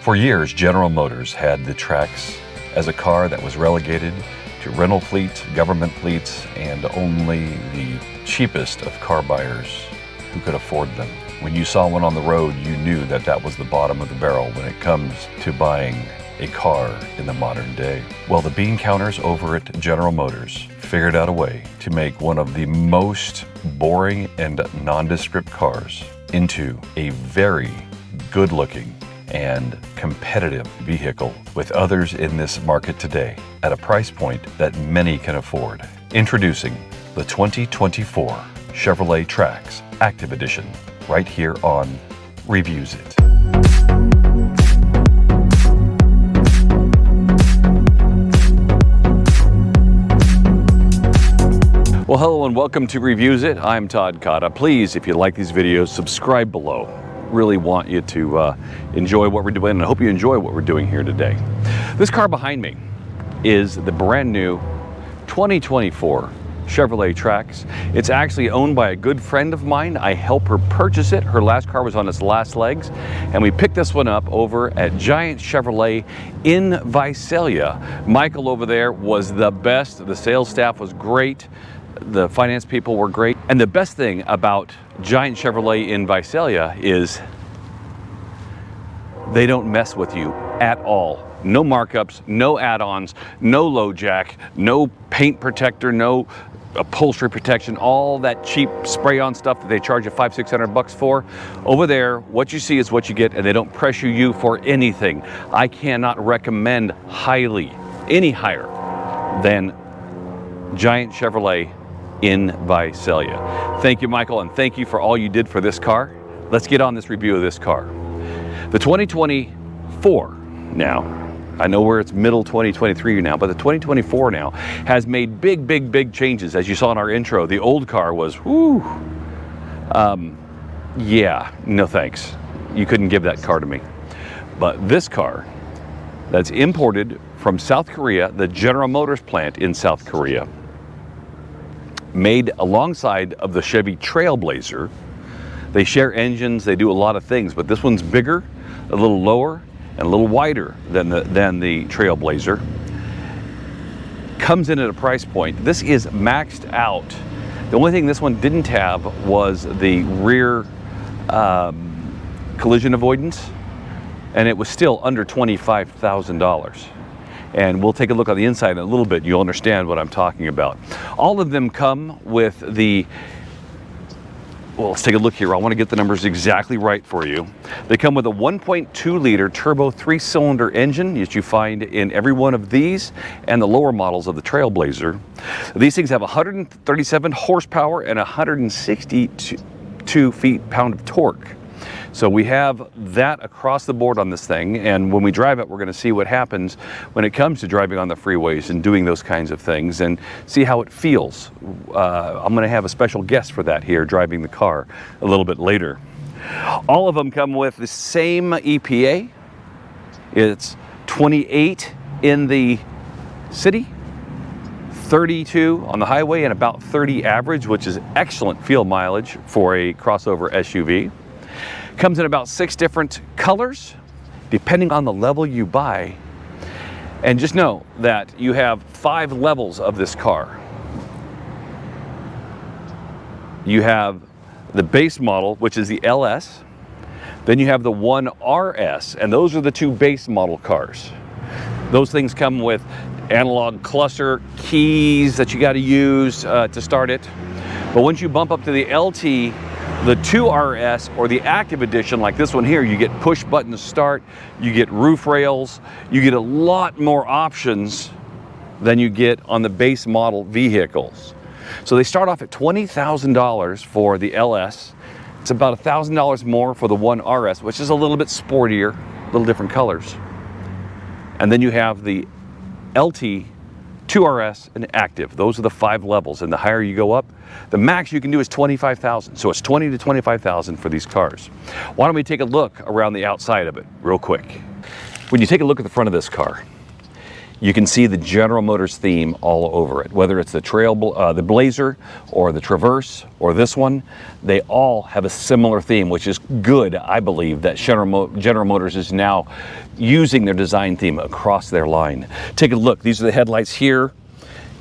For years, General Motors had the Trax as a car that was relegated to rental fleets, government fleets, and only the cheapest of car buyers who could afford them. When you saw one on the road, you knew that that was the bottom of the barrel when it comes to buying a car in the modern day. Well, the bean counters over at General Motors figured out a way to make one of the most boring and nondescript cars into a very good-looking and competitive vehicle with others in this market today at a price point that many can afford. Introducing the 2024 Chevrolet Trax Activ Edition, right here on Reviews It. Well, hello and welcome to Reviews It. I'm Todd Cotta. Please, if you like these videos, subscribe below. Really want you to enjoy what we're doing, and I hope you enjoy what we're doing here today. This car behind me is the brand new 2024 Chevrolet Trax. It's actually owned by a good friend of mine. I helped her purchase it. Her last car was on its last legs, and we picked this one up over at Giant Chevrolet in Visalia. Michael over there was the best. The sales staff was great. The finance people were great. And the best thing about Giant Chevrolet in Visalia is they don't mess with you at all. No markups, no add-ons, no low jack, no paint protector, no upholstery protection, all that cheap spray-on stuff that they charge you $500-600 for. Over there, what you see is what you get, and they don't pressure you for anything. I cannot recommend highly, any higher than Giant Chevrolet in Visalia. Thank you, Michael, and thank you for all you did for this car. Let's get on this review of this car. The 2024 now, I know where it's middle 2023 now, but the 2024 now has made big changes. As you saw in our intro, the old car was, whoo, yeah, no thanks. You couldn't give that car to me. But this car that's imported from South Korea, the General Motors plant in South Korea, made alongside of the Chevy TrailBlazer. They share engines, they do a lot of things, but this one's bigger, a little lower, and a little wider than the TrailBlazer. Comes in at a price point. This is maxed out. The only thing this one didn't have was the rear collision avoidance, and it was still under $25,000. And we'll take a look on the inside in a little bit, and you'll understand what I'm talking about. All of them come with the, well, let's take a look here. I want to get the numbers exactly right for you. They come with a 1.2 liter turbo 3-cylinder engine that you find in every one of these and the lower models of the TrailBlazer. These things have 137 horsepower and 162 feet-pound of torque. So we have that across the board on this thing, and when we drive it, we're going to see what happens when it comes to driving on the freeways and doing those kinds of things and see how it feels. I'm going to have a special guest for that here driving the car a little bit later. All of them come with the same EPA. It's 28 in the city, 32 on the highway, and about 30 average, which is excellent fuel mileage for a crossover SUV. Comes in about 6 different colors, depending on the level you buy. And just know that you have 5 levels of this car. You have the base model, which is the LS. Then you have the 1RS, and those are the 2 base model cars. Those things come with analog cluster keys that you got to use to start it. But once you bump up to the LT, the 2RS or the Activ Edition, like this one here, you get push button to start, you get roof rails, you get a lot more options than you get on the base model vehicles. So they start off at $20,000 for the LS. It's about $1,000 more for the 1RS, which is a little bit sportier, a little different colors. And then you have the LT, 2RS, and Activ. Those are the 5 levels, and the higher you go up, the max you can do is $25,000. So it's $20,000 to $25,000 for these cars. Why don't we take a look around the outside of it real quick? When you take a look at the front of this car, you can see the General Motors theme all over it. Whether it's the the Blazer or the Traverse or this one, they all have a similar theme, which is good, I believe, that General Motors is now using their design theme across their line. Take a look. These are the headlights here.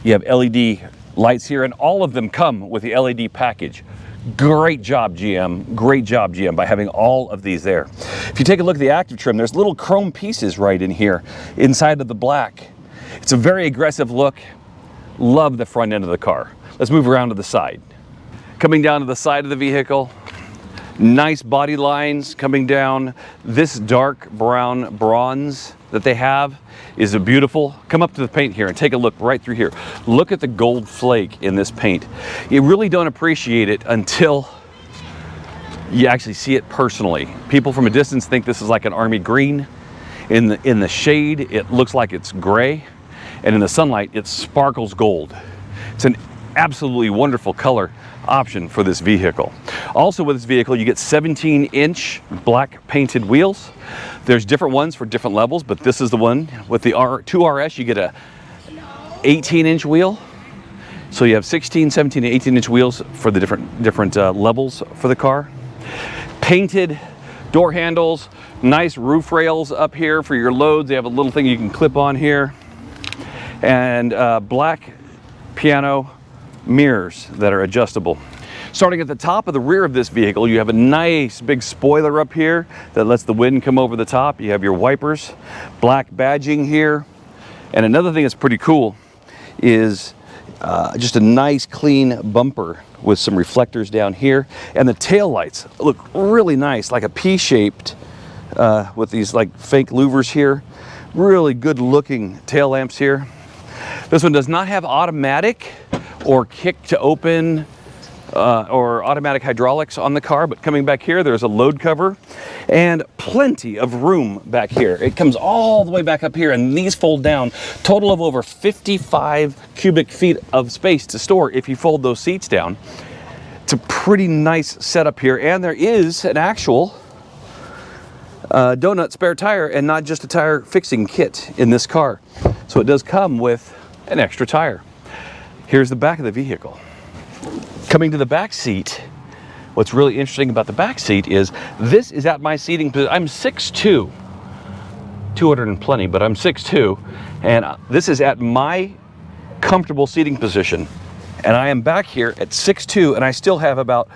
You have LED lights here, and all of them come with the LED package. Great job, GM. Great job, GM, by having all of these there. If you take a look at the active trim, there's little chrome pieces right in here inside of the black. It's a very aggressive look. Love the front end of the car. Let's move around to the side. Coming down to the side of the vehicle, nice body lines coming down. This dark brown bronze that they have is a beautiful. Come up to the paint here and take a look right through here. Look at the gold flake in this paint. You really don't appreciate it until you actually see it personally. People from a distance think this is like an army green. In the shade, it looks like it's gray, and in the sunlight, it sparkles gold. It's an absolutely wonderful color option for this vehicle. Also with this vehicle, you get 17-inch black painted wheels. There's different ones for different levels, but this is the one. With the 2RS, you get a 18-inch wheel. So you have 16, 17, and 18-inch wheels for the different levels for the car. Painted door handles, nice roof rails up here for your loads. They have a little thing you can clip on here. And black piano mirrors that are adjustable. Starting at the top of the rear of this vehicle, you have a nice big spoiler up here that lets the wind come over the top. You have your wipers, black badging here. And another thing that's pretty cool is just a nice clean bumper with some reflectors down here. And the tail lights look really nice, like a P-shaped with these like fake louvers here. Really good looking tail lamps here. This one does not have automatic or kick to open or automatic hydraulics on the car, but coming back here, there's a load cover and plenty of room back here. It comes all the way back up here, and these fold down. Total of over 55 cubic feet of space to store if you fold those seats down. It's a pretty nice setup here, and there is an actual donut spare tire and not just a tire fixing kit in this car. So it does come with an extra tire. Here's the back of the vehicle. Coming to the back seat, what's really interesting about the back seat is this is at my seating position. I'm 6'2", 200 and plenty, but I'm 6'2", and this is at my comfortable seating position. And I am back here at 6'2", and I still have about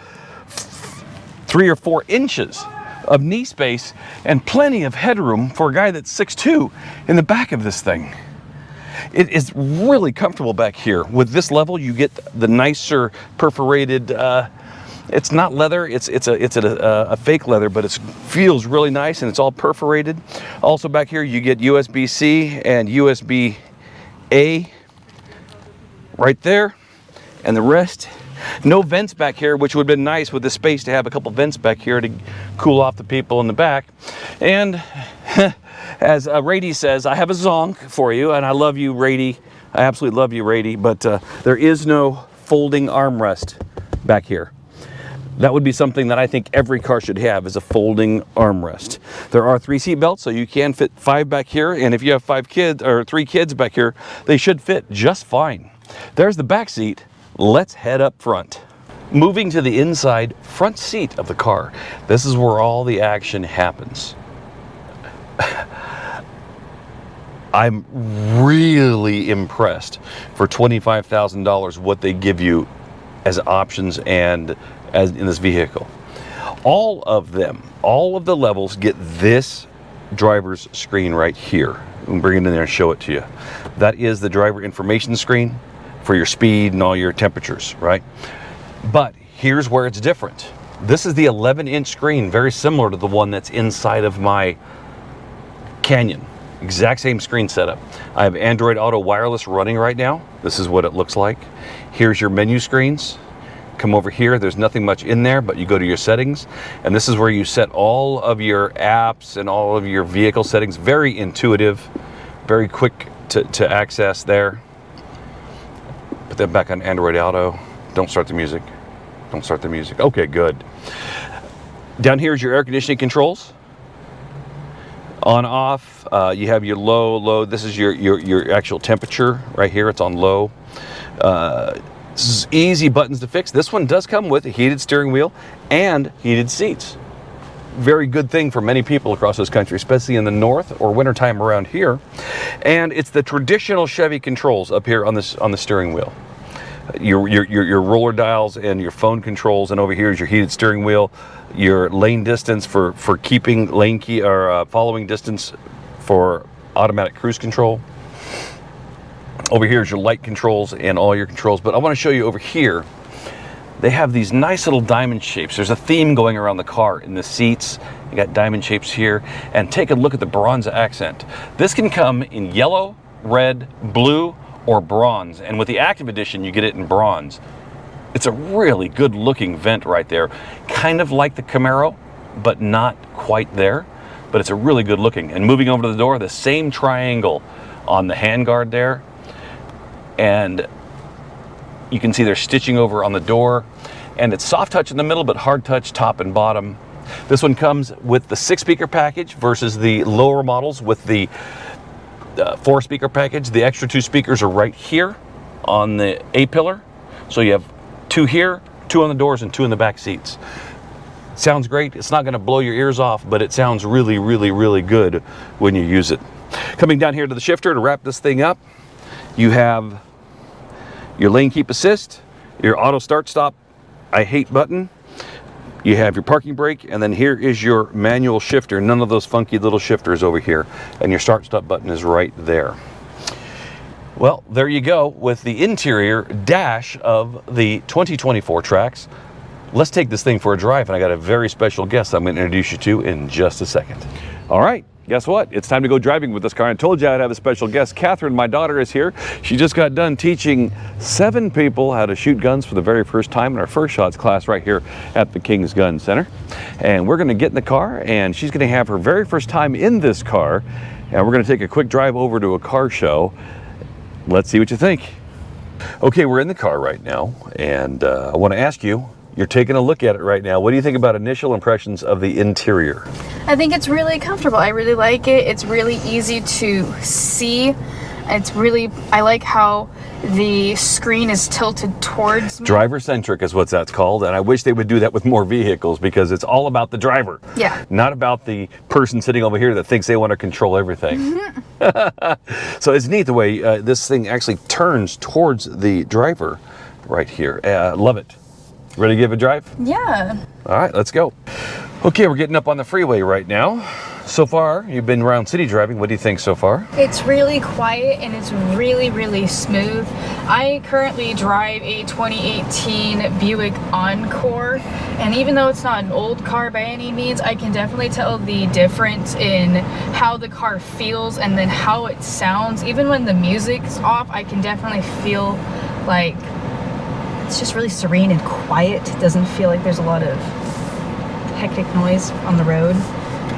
3 or 4 inches of knee space and plenty of headroom for a guy that's 6'2" in the back of this thing. It is really comfortable back here. With this level, you get the nicer perforated, it's not leather, it's a fake leather, but it feels really nice and it's all perforated. Also back here, you get USB-C and USB-A right there, and the rest, no vents back here, which would have been nice with the space to have a couple vents back here to cool off the people in the back. And as Rady says, I have a zonk for you, and I love you, Rady. I absolutely love you, Rady, but there is no folding armrest back here. That would be something that I think every car should have, is a folding armrest. There are 3 seat belts, so you can fit 5 back here, and if you have 5 kids or 3 kids back here, they should fit just fine. There's the back seat. Let's head up front. Moving to the inside front seat of the car. This is where all the action happens. I'm really impressed for $25,000 what they give you as options and as in this vehicle. All of them, all of the levels get this driver's screen right here. We'll bring it in there and show it to you. That is the driver information screen for your speed and all your temperatures, right? But here's where it's different. This is the 11-inch screen, very similar to the one that's inside of my Canyon. Exact same screen setup. I have Android Auto Wireless running right now. This is what it looks like. Here's your menu screens. Come over here, there's nothing much in there, but you go to your settings, and this is where you set all of your apps and all of your vehicle settings. Very intuitive, very quick to access there. Put that back on Android Auto. Don't start the music. Don't start the music. Okay, good. Down here is your air conditioning controls. On off, you have your low. This is your actual temperature right here. It's on low. This is easy buttons to fix. This one does come with a heated steering wheel and heated seats. Very good thing for many people across this country, especially in the north or wintertime around here. And it's the traditional Chevy controls up here on the steering wheel. Your roller dials and your phone controls, and over here is your heated steering wheel, your lane distance for keeping lane key or following distance for automatic cruise control. Over here is your light controls and all your controls. But I want to show you over here, they have these nice little diamond shapes. There's a theme going around the car in the seats. You got diamond shapes here, and take a look at the bronze accent. This can come in yellow, red, blue, or bronze, and with the Active Edition you get it in bronze. It's a really good looking vent right there, kind of like the Camaro, but not quite there, but it's a really good looking. And moving over to the door, the same triangle on the handguard there, and you can see they're stitching over on the door, and it's soft touch in the middle but hard touch top and bottom. This one comes with the 6-speaker package versus the lower models with the 4-speaker package. The extra 2 speakers are right here on the A-pillar. So you have 2 here, 2 on the doors, and 2 in the back seats. Sounds great. It's not going to blow your ears off, but it sounds really, really, really good when you use it. Coming down here to the shifter to wrap this thing up, you have your lane keep assist, your auto start stop I hate button. You have your parking brake, and then here is your manual shifter. None of those funky little shifters over here. And your start stop button is right there. Well, there you go with the interior dash of the 2024 Trax. Let's take this thing for a drive, and I got a very special guest I'm going to introduce you to in just a second. All right. Guess what? It's time to go driving with this car. I told you I'd have a special guest. Katherine, my daughter, is here. She just got done teaching 7 people how to shoot guns for the very first time in our first shots class right here at the King's Gun Center. And we're going to get in the car, and she's going to have her very first time in this car. And we're going to take a quick drive over to a car show. Let's see what you think. Okay, we're in the car right now, and I want to ask you, you're taking a look at it right now. What do you think about initial impressions of the interior? I think it's really comfortable. I really like it. It's really easy to see. I like how the screen is tilted towards me. Driver-centric is what that's called, and I wish they would do that with more vehicles because it's all about the driver. Yeah. Not about the person sitting over here that thinks they want to control everything. Mm-hmm. So it's neat the way this thing actually turns towards the driver right here. Love it. Ready to give it a drive? Yeah. All right, let's go. Okay, we're getting up on the freeway right now. So far, you've been around city driving. What do you think so far? It's really quiet and it's really, really smooth. I currently drive a 2018 Buick Encore, and even though it's not an old car by any means, I can definitely tell the difference in how the car feels and then how it sounds. Even when the music's off, I can definitely feel like it's just really serene and quiet. It doesn't feel like there's a lot of hectic noise on the road.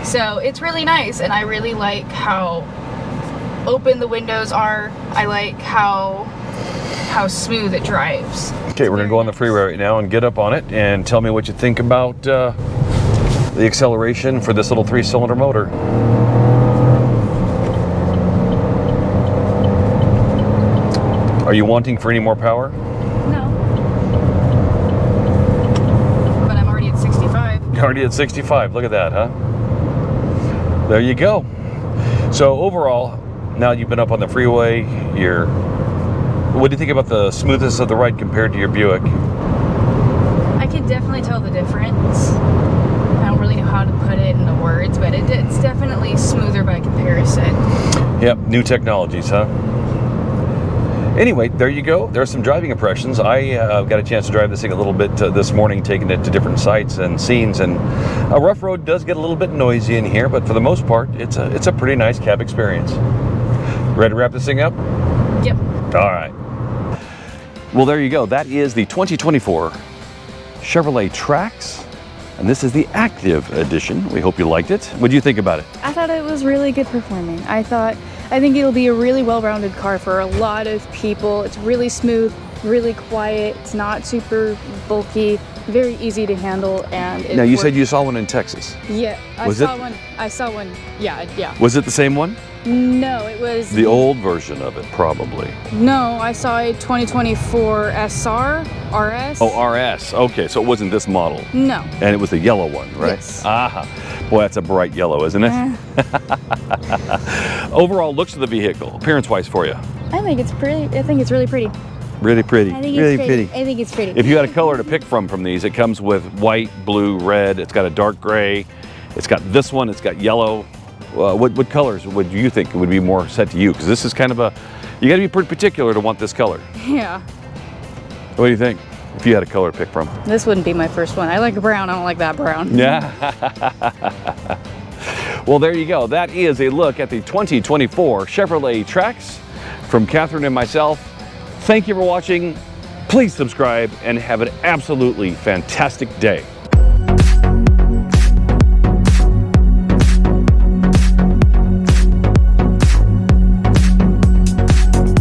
So it's really nice, and I really like how open the windows are. I like how smooth it drives. Okay, we're gonna go on the freeway right now and get up on it and tell me what you think about the acceleration for this little 3-cylinder motor. Are you wanting for any more power? You're already at 65. Look at that, huh? There you go. So overall, now you've been up on the freeway, what do you think about the smoothness of the ride compared to your Buick? I can definitely tell the difference. I don't really know how to put it into words, but it's definitely smoother by comparison. Yep, new technologies, huh? Anyway, there you go. There's some driving impressions. I got a chance to drive this thing a little bit this morning, taking it to different sites and scenes. And a rough road does get a little bit noisy in here, but for the most part, it's a pretty nice cab experience. Ready to wrap this thing up? Yep. All right. Well, there you go. That is the 2024 Chevrolet Trax, and this is the Active Edition. We hope you liked it. What do you think about it? I thought it was really good performing. I think it'll be a really well-rounded car for a lot of people. It's really smooth, really quiet. It's not super bulky, very easy to handle, and it Now, you works. said you saw one in Texas. Yeah, I Was saw it- one. I saw one. Yeah, yeah. Was it the same one? No, it was The old version of it, probably. No, I saw a 2024 SR RS. Oh, RS. Okay, so it wasn't this model. No. And it was the yellow one, right? Yes. Aha. Boy, that's a bright yellow, isn't it? Overall looks of the vehicle, appearance-wise for you. I think it's pretty. I think it's really pretty. Really pretty. I think really it's pretty. I think it's pretty. If you had a color to pick from these, it comes with white, blue, red. It's got a dark gray. It's got this one. It's got yellow. What colors would you think would be more set to you? Because this is kind of a, you got to be pretty particular to want this color. Yeah. What do you think? If you had a color to pick from. This wouldn't be my first one. I like brown. I don't like that brown. Yeah. Well, there you go. That is a look at the 2024 Chevrolet Trax from Katherine and myself. Thank you for watching. Please subscribe and have an absolutely fantastic day.